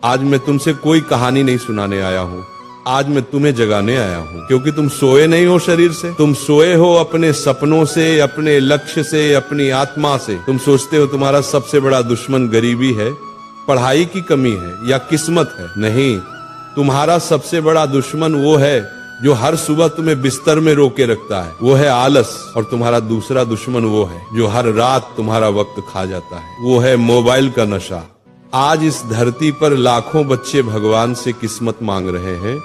आज मैं तुमसे कोई कहानी नहीं सुनाने आया हूँ, आज मैं तुम्हें जगाने आया हूँ, क्योंकि तुम सोए नहीं हो शरीर से, तुम सोए हो अपने सपनों से, अपने लक्ष्य से, अपनी आत्मा से। तुम सोचते हो तुम्हारा सबसे बड़ा दुश्मन गरीबी है, पढ़ाई की कमी है या किस्मत है। नहीं, तुम्हारा सबसे बड़ा दुश्मन वो है जो हर सुबह तुम्हें बिस्तर में रोके रखता है, वो है आलस। और तुम्हारा दूसरा दुश्मन वो है जो हर रात तुम्हारा वक्त खा जाता है, वो है मोबाइल का नशा। आज इस धरती पर लाखों बच्चे भगवान से किस्मत मांग रहे हैं,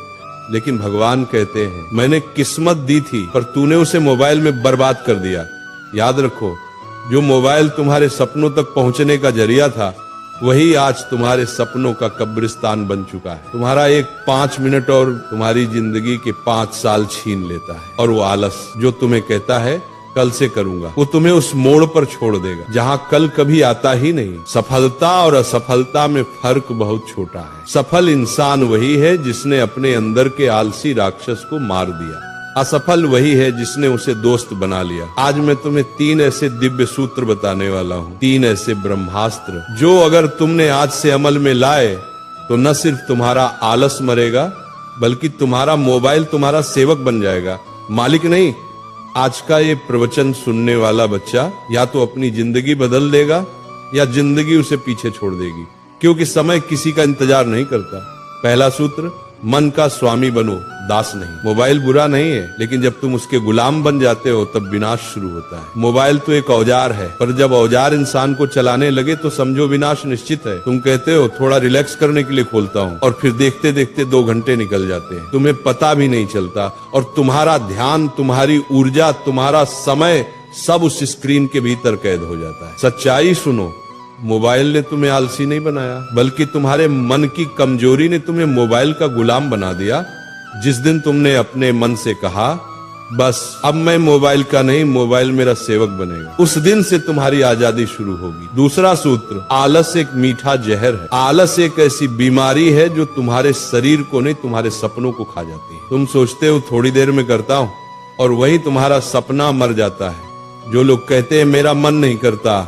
लेकिन भगवान कहते हैं मैंने किस्मत दी थी पर तूने उसे मोबाइल में बर्बाद कर दिया। याद रखो, जो मोबाइल तुम्हारे सपनों तक पहुंचने का जरिया था, वही आज तुम्हारे सपनों का कब्रिस्तान बन चुका है। तुम्हारा एक 5 मिनट और तुम्हारी जिंदगी के 5 साल छीन लेता है। और वो आलस जो तुम्हें कहता है कल से करूंगा, वो तुम्हें उस मोड़ पर छोड़ देगा जहां कल कभी आता ही नहीं। सफलता और असफलता में फर्क बहुत छोटा है। सफल इंसान वही है जिसने अपने अंदर के आलसी राक्षस को मार दिया, असफल वही है जिसने उसे दोस्त बना लिया। आज मैं तुम्हें 3 ऐसे दिव्य सूत्र बताने वाला हूँ, 3 ऐसे ब्रह्मास्त्र जो अगर तुमने आज से अमल में लाए तो न सिर्फ तुम्हारा आलस मरेगा, बल्कि तुम्हारा मोबाइल तुम्हारा सेवक बन जाएगा, मालिक नहीं। आज का ये प्रवचन सुनने वाला बच्चा या तो अपनी जिंदगी बदल देगा या जिंदगी उसे पीछे छोड़ देगी, क्योंकि समय किसी का इंतजार नहीं करता। पहला सूत्र, मन का स्वामी बनो, दास नहीं। मोबाइल बुरा नहीं है, लेकिन जब तुम उसके गुलाम बन जाते हो तब विनाश शुरू होता है। मोबाइल तो एक औजार है, पर जब औजार इंसान को चलाने लगे तो समझो विनाश निश्चित है। तुम कहते हो थोड़ा रिलैक्स करने के लिए खोलता हूँ, और फिर देखते देखते 2 घंटे निकल जाते हैं, तुम्हें पता भी नहीं चलता। और तुम्हारा ध्यान, तुम्हारी ऊर्जा, तुम्हारा समय सब उस स्क्रीन के भीतर कैद हो जाता है। सच्चाई सुनो, मोबाइल ने तुम्हें आलसी नहीं बनाया, बल्कि तुम्हारे मन की कमजोरी ने तुम्हें मोबाइल का गुलाम बना दिया। जिस दिन तुमने अपने मन से कहा बस अब मैं मोबाइल का नहीं, मोबाइल मेरा सेवक बनेगा, उस दिन से तुम्हारी आजादी शुरू होगी। दूसरा सूत्र, आलस एक मीठा जहर है। आलस एक ऐसी बीमारी है जो तुम्हारे शरीर को नहीं, तुम्हारे सपनों को खा जाती है। तुम सोचते हो थोड़ी देर में करता हूं, और वही तुम्हारा सपना मर जाता है। जो लोग कहते हैं मेरा मन नहीं करता,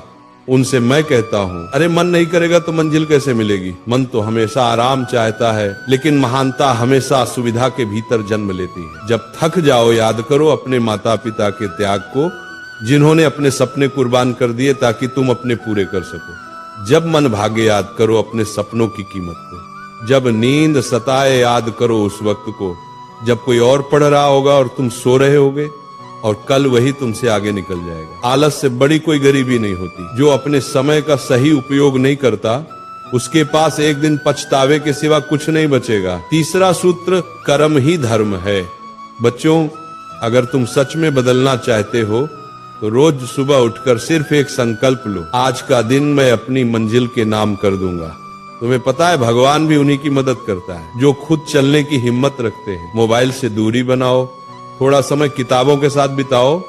उनसे मैं कहता हूँ अरे मन नहीं करेगा तो मंजिल कैसे मिलेगी। मन तो हमेशा आराम चाहता है, लेकिन महानता हमेशा असुविधा के भीतर जन्म लेती है। जब थक जाओ याद करो अपने माता पिता के त्याग को, जिन्होंने अपने सपने कुर्बान कर दिए ताकि तुम अपने पूरे कर सको। जब मन भागे याद करो अपने सपनों की कीमत को। जब नींद सताए याद करो उस वक्त को जब कोई और पढ़ रहा होगा और तुम सो रहे होगे, और कल वही तुमसे आगे निकल जाएगा। आलस से बड़ी कोई गरीबी नहीं होती। जो अपने समय का सही उपयोग नहीं करता, उसके पास एक दिन पछतावे के सिवा कुछ नहीं बचेगा। तीसरा सूत्र, कर्म ही धर्म है। बच्चों, अगर तुम सच में बदलना चाहते हो तो रोज सुबह उठकर सिर्फ एक संकल्प लो, आज का दिन मैं अपनी मंजिल के नाम कर दूंगा। तुम्हें पता है भगवान भी उन्हीं की मदद करता है जो खुद चलने की हिम्मत रखते हैं। मोबाइल से दूरी बनाओ, थोड़ा समय किताबों के साथ बिताओ,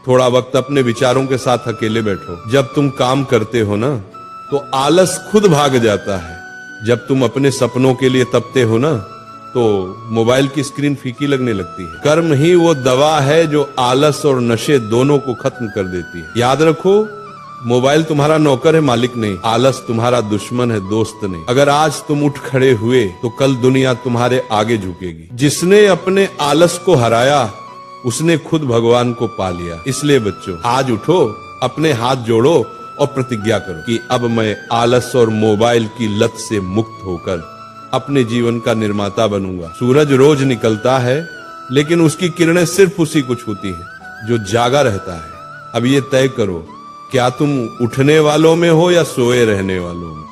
थोड़ा वक्त अपने विचारों के साथ अकेले बैठो। जब तुम काम करते हो ना तो आलस खुद भाग जाता है। जब तुम अपने सपनों के लिए तपते हो ना तो मोबाइल की स्क्रीन फीकी लगने लगती है। कर्म ही वो दवा है जो आलस और नशे दोनों को खत्म कर देती है। याद रखो, मोबाइल तुम्हारा नौकर है, मालिक नहीं। आलस तुम्हारा दुश्मन है, दोस्त नहीं। अगर आज तुम उठ खड़े हुए तो कल दुनिया तुम्हारे आगे झुकेगी। जिसने अपने आलस को हराया उसने खुद भगवान को पा लिया। इसलिए बच्चों, आज उठो, अपने हाथ जोड़ो और प्रतिज्ञा करो कि अब मैं आलस और मोबाइल की लत से मुक्त होकर अपने जीवन का निर्माता बनूंगा। सूरज रोज निकलता है, लेकिन उसकी किरणें सिर्फ उसी को छूती हैं जो जागा रहता है। अब ये तय करो, क्या तुम उठने वालों में हो या सोए रहने वालों में।